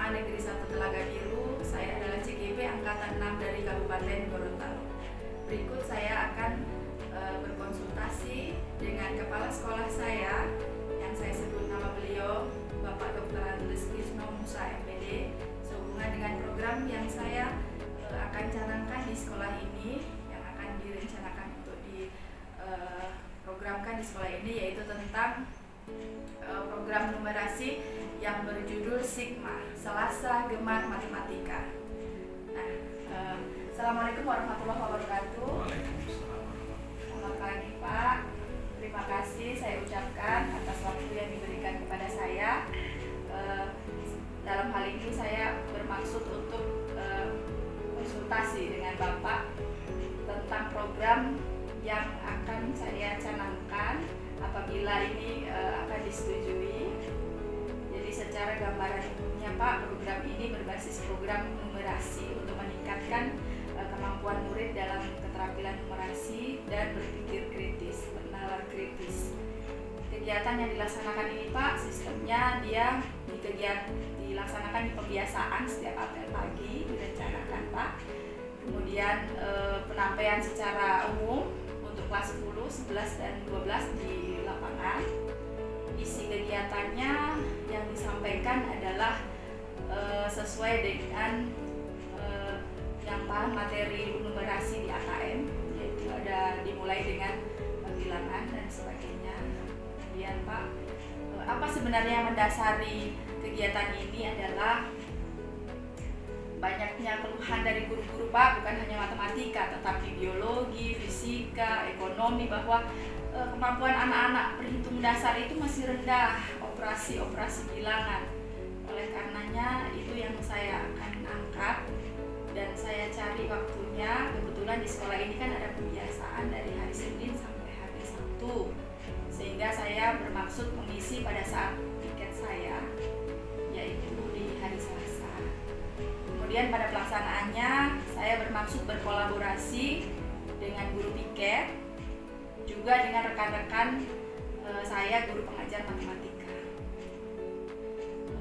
SMA Negeri 1 Telaga Biru. Saya adalah CGP angkatan 6 dari Kabupaten Gorontalo. Berikut saya akan berkonsultasi dengan kepala sekolah saya yang saya sebut nama beliau Bapak Dr. Andes Krisno Musa MPD, sehubungan dengan program yang saya akan canangkan di sekolah ini, yang akan direncanakan untuk diprogramkan di sekolah ini, yaitu tentang program numerasi yang berjudul Sigma, Selasa Gemar Matematika. Nah, Assalamualaikum warahmatullahi wabarakatuh. Waalaikumsalam. Selamat pagi Pak. Terima kasih saya ucapkan atas waktu yang diberikan kepada saya. Dalam hal ini saya bermaksud untuk konsultasi dengan Bapak tentang program yang akan saya canangkan apabila ini akan disetujui. Jadi secara gambaran umumnya Pak, program ini berbasis program numerasi untuk meningkatkan kemampuan murid dalam keterampilan numerasi dan berpikir kritis, bernalar kritis. Kegiatan yang dilaksanakan ini Pak, sistemnya dia dilaksanakan di pembiasaan setiap apel pagi direncanakan Pak. Kemudian penyampaian secara umum untuk kelas 10, 11 dan 12 di lapangan. Isi kegiatannya yang disampaikan adalah sesuai dengan yang paham materi numerasi di AKM, yaitu ada dimulai dengan bilangan dan sebagainya. Kemudian Pak, apa sebenarnya yang mendasari kegiatan ini adalah banyaknya keluhan dari guru-guru Pak, bukan hanya matematika tetapi biologi, fisika, ekonomi, bahwa kemampuan anak-anak perhitung dasar itu masih rendah, operasi bilangan. Oleh karenanya itu yang saya akan angkat dan saya cari waktunya. Kebetulan di sekolah ini kan ada pembiasaan dari hari Senin sampai hari Sabtu, sehingga saya bermaksud mengisi pada saat piket saya, yaitu di hari Selasa. Kemudian pada pelaksanaannya saya bermaksud berkolaborasi dengan guru piket, juga dengan rekan-rekan saya guru pengajar matematika.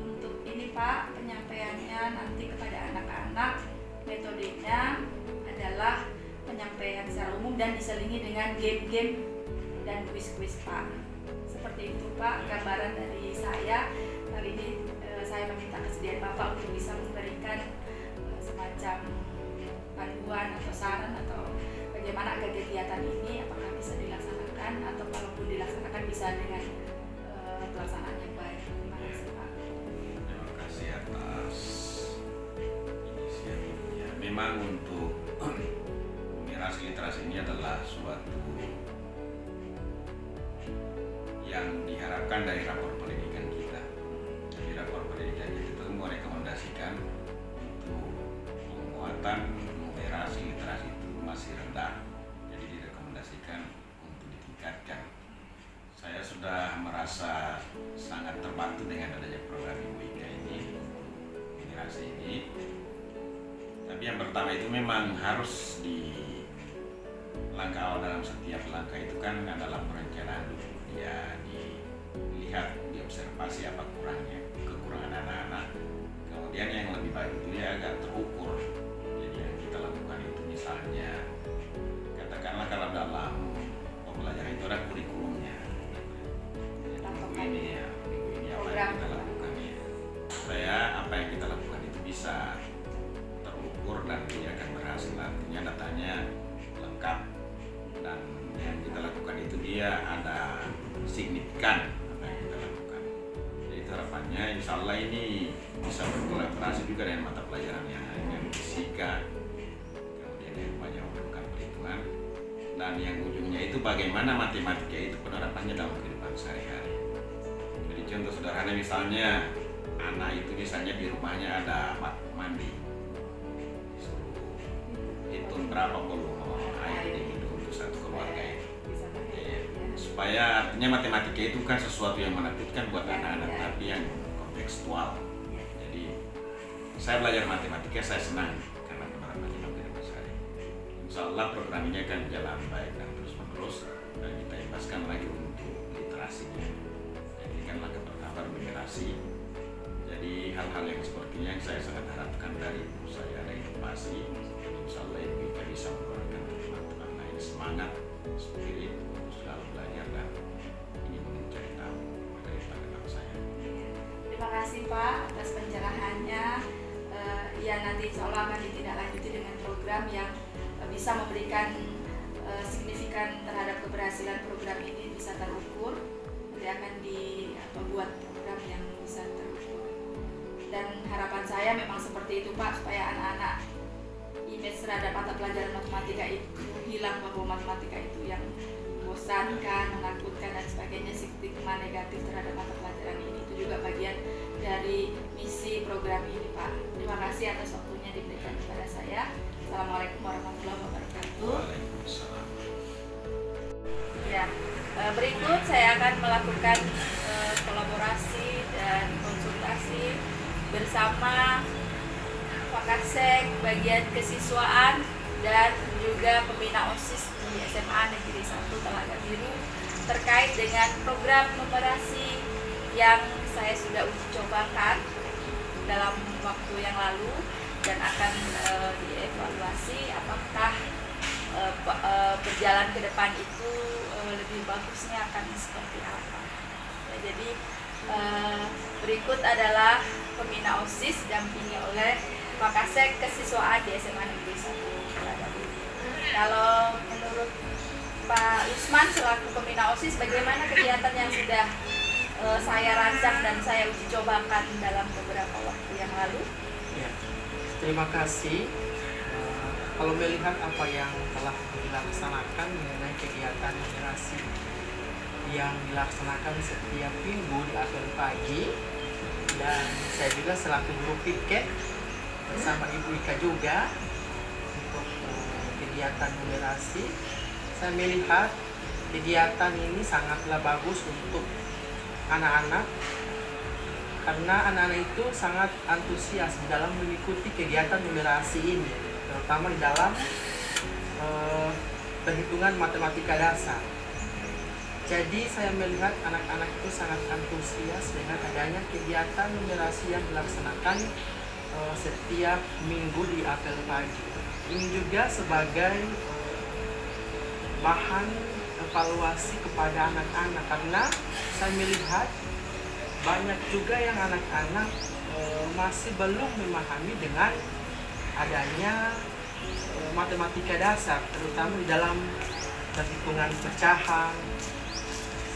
Untuk ini Pak, penyampaiannya nanti kepada anak-anak, metodenya adalah penyampaian secara umum dan diselingi dengan game-game dan kuis-kuis Pak. Seperti itu Pak gambaran dari saya. Kali ini saya meminta kesediaan Bapak untuk bisa memberikan semacam panduan atau saran atau bagaimana kegiatan ini, apakah bisa dilaksanakan atau kalaupun dilaksanakan bisa dengan pelaksanaan yang baik. Terima kasih Pak. Terima kasih atas inisiatifnya. Memang untuk numerasi literasi ini adalah suatu yang diharapkan dari rapor pendidikan kita. Jadi rapor pendidikan kita itu merekomendasikan untuk penguatan numerasi literasi itu masih rendah. Jadi direkomendasikan untuk ditingkatkan. Saya sudah merasa sangat terbantu dengan adanya program Ibu Ika ini, numerasi ini. Tapi yang pertama itu memang harus di langkah awal dalam setiap langkah itu kan adalah perencanaan dulu. Ya dilihat, diobservasi apa kekurangan anak-anak. Kemudian yang lebih baik itu ya agak terukur. Jadi yang kita lakukan itu misalnya, katakanlah kalau dalam pembelajaran itu ada kurikulumnya. Minggu ini apa yang kita lakukan ya. Supaya apa yang kita lakukan itu bisa terukur dan dia akan berhasil. Artinya datanya lengkap dan yang kita lakukan itu dia ada signifikan apa yang kita lakukan. Jadi harapannya insya Allah ini bisa berkolaborasi juga dengan mata pelajaran yang fisika, kemudian yang banyak melakukan perhitungan, dan yang ujungnya itu bagaimana matematika itu penerapannya dalam kehidupan sehari-hari. Jadi contoh sederhana misalnya anak itu misalnya di rumahnya ada mandi, suruh hitung berapa volume air diminum untuk satu keluarga itu. Supaya artinya matematika itu kan sesuatu yang menakutkan buat anak-anak, tapi yang kontekstual. Jadi saya belajar matematika saya senang karena penerapannya dalam kehidupan sehari. Insya Allah program ini akan berjalan baik dan terus menerus, dan kita imbaskan lagi untuk literasinya. Jadi kan langkah pertama numerasi. Jadi hal-hal yang sepertinya yang saya sangat harapkan dari ibu saya ada inovasi. Insya Allah ibu kita bisa mengeluarkan teman-teman lain semangat, spirit untuk selalu belajar dan ingin mencari tahu daripada anak saya. Terima kasih Pak atas pencerahannya. Ya nanti insya Allah akan ditindaklanjuti dengan program yang bisa memberikan signifikan terhadap keberhasilan program ini, bisa terukur. Nanti akan dibuat program yang bisa terukur. Dan harapan saya memang seperti itu Pak, supaya anak-anak image terhadap mata pelajaran matematika itu hilang, bahwa matematika itu yang membosankan, menakutkan dan sebagainya, stigma negatif terhadap mata pelajaran ini. Itu juga bagian dari misi program ini Pak. Terima kasih atas waktunya diberikan kepada saya. Assalamualaikum warahmatullahi wabarakatuh. Waalaikumsalam. Ya, berikut saya akan melakukan kolaborasi dan konsultasi bersama Wakasek bagian kesiswaan dan juga pembina OSIS di SMA Negeri 1 Telaga Biru terkait dengan program numerasi yang saya sudah uji cobakan dalam waktu yang lalu dan akan dievaluasi apakah berjalan ke depan itu lebih bagusnya akan seperti apa. Ya, jadi berikut adalah pembina OSIS didampingi oleh Wakasek kesiswaan di SMA Negeri 1 Telaga Biru. Kalau menurut Pak Usman selaku pembina OSIS, bagaimana kegiatan yang sudah saya rancang dan saya uji cobakan dalam beberapa waktu yang lalu? Ya, terima kasih. Kalau melihat apa yang telah dilaksanakan mengenai kegiatan numerasi yang dilaksanakan setiap minggu di apel pagi, dan saya juga selaku guru piket bersama Ibu Ika juga untuk kegiatan numerasi, saya melihat kegiatan ini sangatlah bagus untuk anak-anak, karena anak-anak itu sangat antusias dalam mengikuti kegiatan numerasi ini, terutama di dalam perhitungan matematika dasar. Jadi saya melihat anak-anak itu sangat antusias dengan adanya kegiatan numerasi yang dilaksanakan setiap minggu di apel pagi. Ini juga sebagai bahan evaluasi kepada anak-anak, karena saya melihat banyak juga yang anak-anak masih belum memahami dengan adanya matematika dasar, terutama di dalam perhitungan pecahan.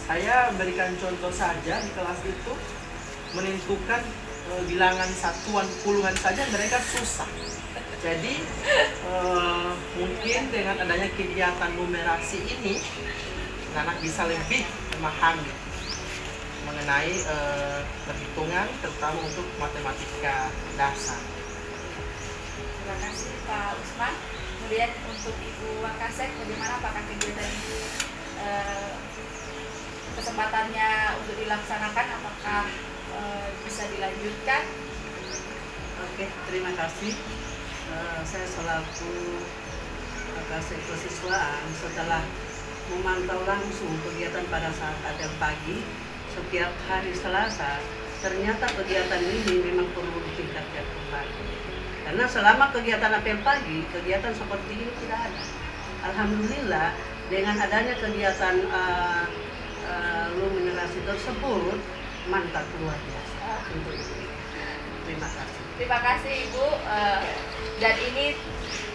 Saya berikan contoh saja, di kelas itu menentukan bilangan satuan puluhan saja mereka susah. Jadi mungkin dengan adanya kegiatan numerasi ini anak bisa lebih memahami mengenai perhitungan, terutama untuk matematika dasar. Terima kasih Pak Usman. Kemudian untuk Ibu Wakasek, bagaimana apakah kegiatan ini kesempatannya untuk dilaksanakan, apakah bisa dilanjutkan? Oke, terima kasih. Saya selaku Wakasek kesiswaan setelah memantau langsung kegiatan pada saat apel pagi setiap hari Selasa, ternyata kegiatan ini memang perlu ditingkatkan kembali. Karena selama kegiatan apel pagi, kegiatan seperti ini tidak ada. Alhamdulillah dengan adanya kegiatan numerasi tersebut, mantap luar biasa untuk itu. Terima kasih. Terima kasih Ibu, dan ini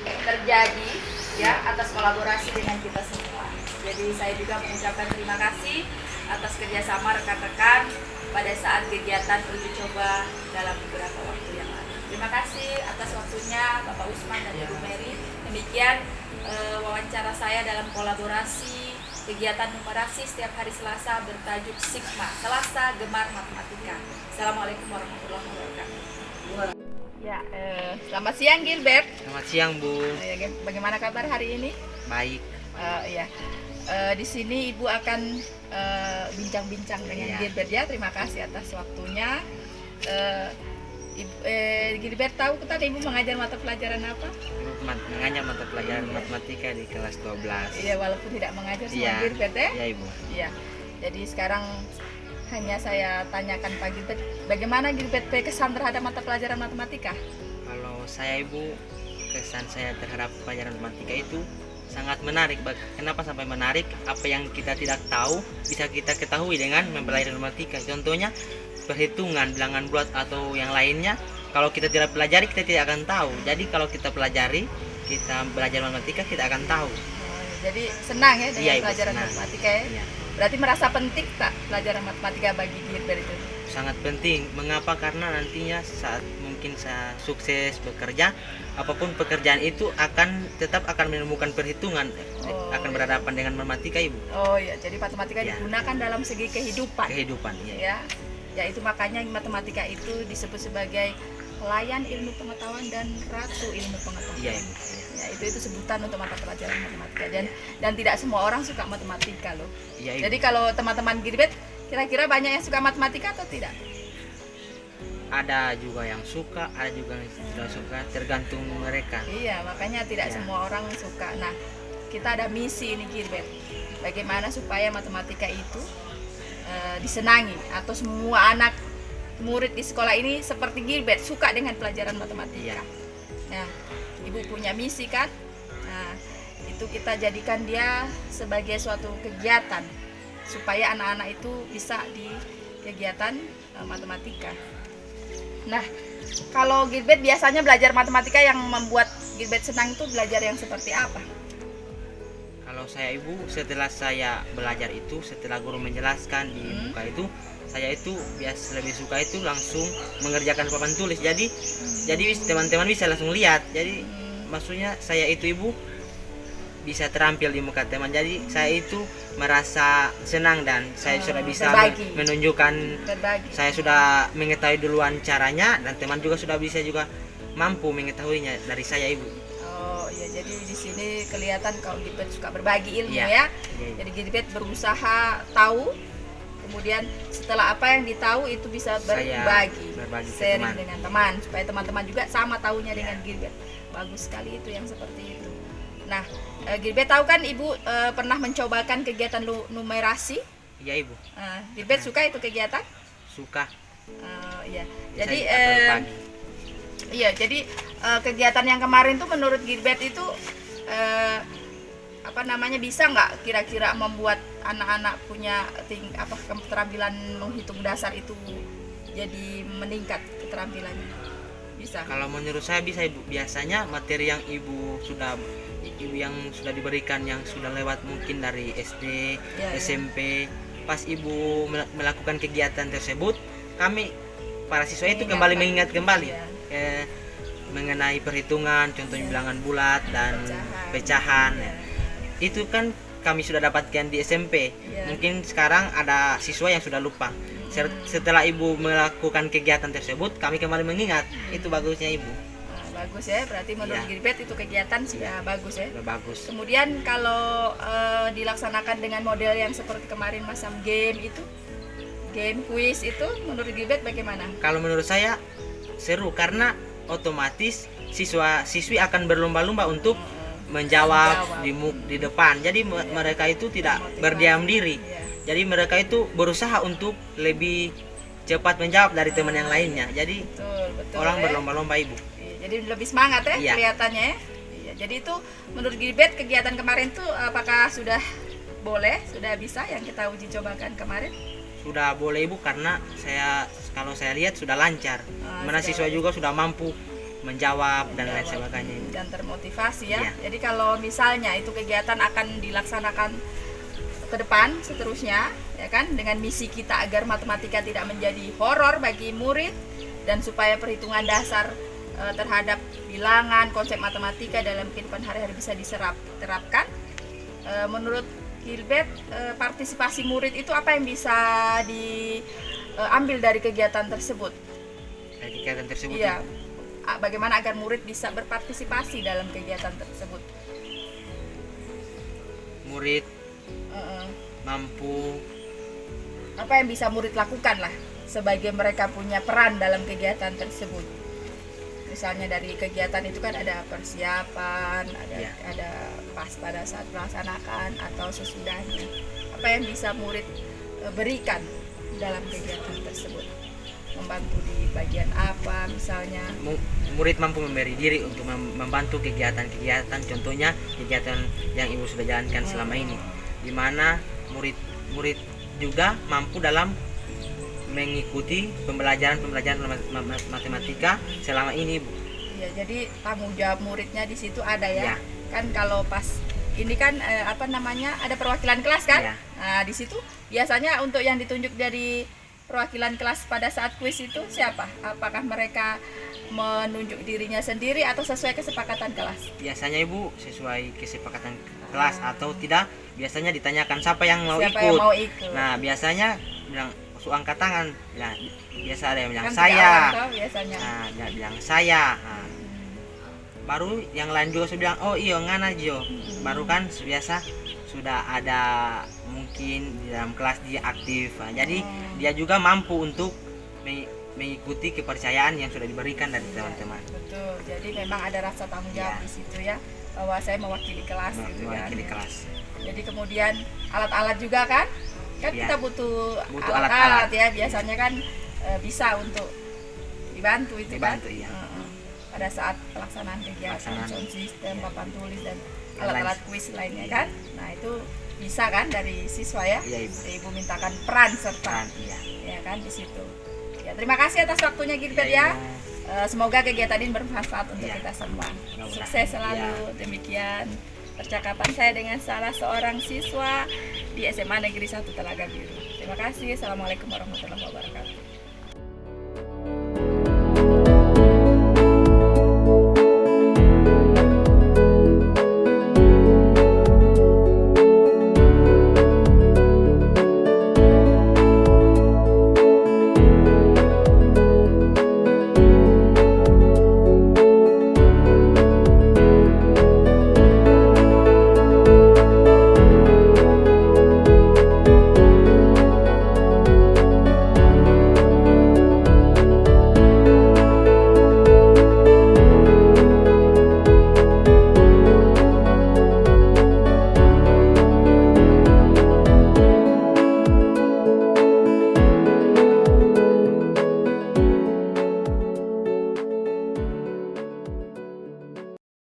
terjadi ya atas kolaborasi dengan kita semua. Jadi saya juga mengucapkan terima kasih atas kerjasama rekan-rekan pada saat kegiatan uji coba dalam beberapa waktu yang lalu. Terima kasih atas waktunya Bapak Usman dan Ibu Mary. Demikian wawancara saya dalam kolaborasi kegiatan numerasi setiap hari Selasa bertajuk Sigma, Selasa Gemar Matematika. Assalamualaikum warahmatullahi wabarakatuh. Ya, selamat siang Gilbert. Selamat siang Bu. Bagaimana kabar hari ini? Baik. Ya, di sini Ibu akan bincang-bincang dengan Gilbert ya. Terima kasih atas waktunya. Gilbert tahu tadi Ibu mengajar mata pelajaran apa? Mengajar mata pelajaran matematika di kelas 12. Iya, walaupun tidak mengajar sama Gilbert ya. Iya Ibu. Iya. Jadi sekarang Makanya saya tanyakan Pak Gilbert, bagaimana Gilbert kesan terhadap mata pelajaran matematika? Kalau saya Ibu, kesan saya terhadap pelajaran matematika itu sangat menarik. Kenapa sampai menarik? Apa yang kita tidak tahu bisa kita ketahui dengan mempelajari matematika. Contohnya perhitungan, bilangan bulat atau yang lainnya. Kalau kita tidak pelajari kita tidak akan tahu. Jadi kalau kita pelajari, kita belajar matematika kita akan tahu. Jadi senang ya dengan Iya, Ibu, pelajaran senang. matematika ya. Iya. Berarti merasa penting tak pelajaran matematika bagi Gilbert itu? Sangat penting. Mengapa? Karena nantinya saat mungkin saya sukses bekerja, apapun pekerjaan itu tetap akan menemukan perhitungan, Oh, akan iya. berhadapan dengan matematika Ibu. Oh ya, jadi matematika Ya. digunakan dalam segi kehidupan. Kehidupan ya. Ya, ya itu makanya matematika itu disebut sebagai pelayan ilmu pengetahuan dan ratu ilmu pengetahuan. Iya Ibu. Ya, itu sebutan untuk mata pelajaran matematika dan tidak semua orang suka matematika loh. Iya Ibu. Jadi kalau teman-teman Gilbert kira-kira banyak yang suka matematika atau tidak? Ada juga yang suka, ada juga yang tidak suka, tergantung mereka. Iya, makanya tidak Ya. semua orang suka. Nah, kita ada misi ini Gilbert. Bagaimana supaya matematika itu disenangi atau semua anak murid di sekolah ini seperti Gilbert suka dengan pelajaran matematika. Iya. Nah, Ibu punya misi kan? Nah, itu kita jadikan dia sebagai suatu kegiatan supaya anak-anak itu bisa di kegiatan matematika. Nah, kalau Gilbert biasanya belajar matematika yang membuat Gilbert senang itu belajar yang seperti apa? Kalau saya Ibu, setelah saya belajar itu, setelah guru menjelaskan di buka itu, saya itu lebih suka itu langsung mengerjakan papan tulis. Jadi teman-teman bisa langsung lihat. Jadi maksudnya saya itu Ibu bisa terampil di muka teman. Jadi saya itu merasa senang dan saya sudah bisa berbagi. menunjukkan Berbagi. saya sudah mengetahui duluan caranya dan teman juga sudah bisa juga mampu mengetahuinya dari saya Ibu. Oh iya, jadi di sini kelihatan kalau Gilbert suka berbagi ilmu Iya. ya. Iya. Jadi Gilbert berusaha tahu, kemudian setelah apa yang ditahu itu bisa Saya berbagi, berbagi ke sharing teman. dengan teman supaya teman-teman juga sama tahunya Iya. dengan Gilbert. Bagus sekali itu yang seperti itu. Nah, Gilbert tahu kan Ibu pernah mencobakan kegiatan numerasi. Iya Ibu, Gilbert suka itu kegiatan? suka. Iya. Saya Jadi juga berbagi. iya, jadi kegiatan yang kemarin tuh menurut Gilbert itu bisa nggak kira-kira membuat anak-anak punya keterampilan menghitung dasar itu jadi meningkat keterampilannya? Bisa. Kalau menurut saya bisa Ibu. Biasanya materi yang Ibu yang sudah diberikan yang sudah lewat mungkin dari SD, Ya, ya. SMP, pas Ibu melakukan kegiatan tersebut, kami para siswa itu Mengingat kembali lagi. mengingat kembali Iya. mengenai perhitungan, contohnya bilangan bulat dan pecahan. Iya. Itu kan kami sudah dapatkan di SMP. Iya. Mungkin sekarang ada siswa yang sudah lupa. Setelah Ibu melakukan kegiatan tersebut, kami kembali mengingat. Itu bagusnya Ibu. Nah, bagus ya, berarti menurut Iya. Gilbert itu kegiatan sudah bagus ya. Sudah bagus. Kemudian kalau dilaksanakan dengan model yang seperti kemarin macam game itu, game quiz itu menurut Gilbert bagaimana? Kalau menurut saya seru karena otomatis siswa-siswi akan berlomba-lomba untuk menjawab di depan. Jadi mereka itu tidak Memotivasi. berdiam diri. Iya. Jadi mereka itu berusaha untuk lebih cepat menjawab dari teman yang lainnya. Jadi Betul orang ya. berlomba-lomba Ibu. Iya, jadi lebih semangat ya Iya. kelihatannya ya. Iya, jadi itu menurut Gilbert kegiatan kemarin tuh apakah sudah boleh, sudah bisa yang kita uji cobakan kemarin? Sudah boleh Ibu karena kalau saya lihat sudah lancar. Mana sudah siswa juga sudah mampu menjawab dan lain Menjawab sebagainya Ibu. dan termotivasi ya. Iya. Jadi kalau misalnya itu kegiatan akan dilaksanakan ke depan seterusnya ya kan dengan misi kita agar matematika tidak menjadi horor bagi murid dan supaya perhitungan dasar terhadap bilangan, konsep matematika dalam kehidupan hari-hari bisa diterapkan. Menurut Gilbert, partisipasi murid itu apa yang bisa diambil dari kegiatan tersebut? Dari kegiatan tersebut Iya. Ibu. Bagaimana agar murid bisa berpartisipasi dalam kegiatan tersebut? Murid Eh, mampu apa yang bisa murid lakukan lah sebagai mereka punya peran dalam kegiatan tersebut? Misalnya dari kegiatan itu kan ada persiapan, Iya. ada pas pada saat melaksanakan atau sesudahnya. Apa yang bisa murid berikan dalam kegiatan tersebut? Membantu di bagian apa misalnya? Murid mampu memberi diri untuk membantu kegiatan-kegiatan, contohnya kegiatan yang ibu sudah jalankan selama ini, di mana murid juga mampu dalam mengikuti pembelajaran matematika selama ini, Bu. Iya, jadi tanggung jawab muridnya di situ ada ya. Ya. Kan kalau pas ini kan ada perwakilan kelas kan? Ya. Nah, di situ biasanya untuk yang ditunjuk dari perwakilan kelas pada saat kuis itu siapa? Apakah mereka menunjuk dirinya sendiri atau sesuai kesepakatan kelas? Biasanya Ibu sesuai kesepakatan kelas atau tidak, biasanya ditanyakan siapa yang mau Siapa ikut. yang mau ikut? Nah, biasanya bilang angkat tangan. Nah, biasa ada yang bilang Kan 3 saya. orang toh biasanya. Nah, dia bilang saya. Nah, baru yang lain juga sudah bilang oh iya ngana Jo. Baru kan biasa sudah ada mungkin di dalam kelas dia aktif. Nah, jadi dia juga mampu untuk mengikuti kepercayaan yang sudah diberikan dari teman-teman. Betul. Jadi memang ada rasa tanggung jawab Ya. di situ ya, bahwa saya mewakili kelas gitu kan. Mewakili kelas. Jadi kemudian alat-alat juga kan? Kan Ya. kita butuh Butuh alat-alat alat-alat. ya. Biasanya kan bisa untuk dibantu itu Dibantu, kan. iya. Pada saat pelaksanaan kegiatan Pelaksanaan. sound system, papan tulis dan Yang alat-alat lain. kuis lainnya kan. Nah, itu bisa kan dari siswa ya. Iya, Ibu. Ibu mintakan peran serta Kan, iya. ya kan di situ. Ya, terima kasih atas waktunya Gilbert Iya, ya. Ibu. Semoga kegiatan ini bermanfaat untuk Iya. kita semua. Mudah-mudahan. Sukses selalu. Demikian percakapan saya dengan salah seorang siswa di SMA Negeri 1 Telaga Biru. Terima kasih. Assalamualaikum warahmatullahi wabarakatuh.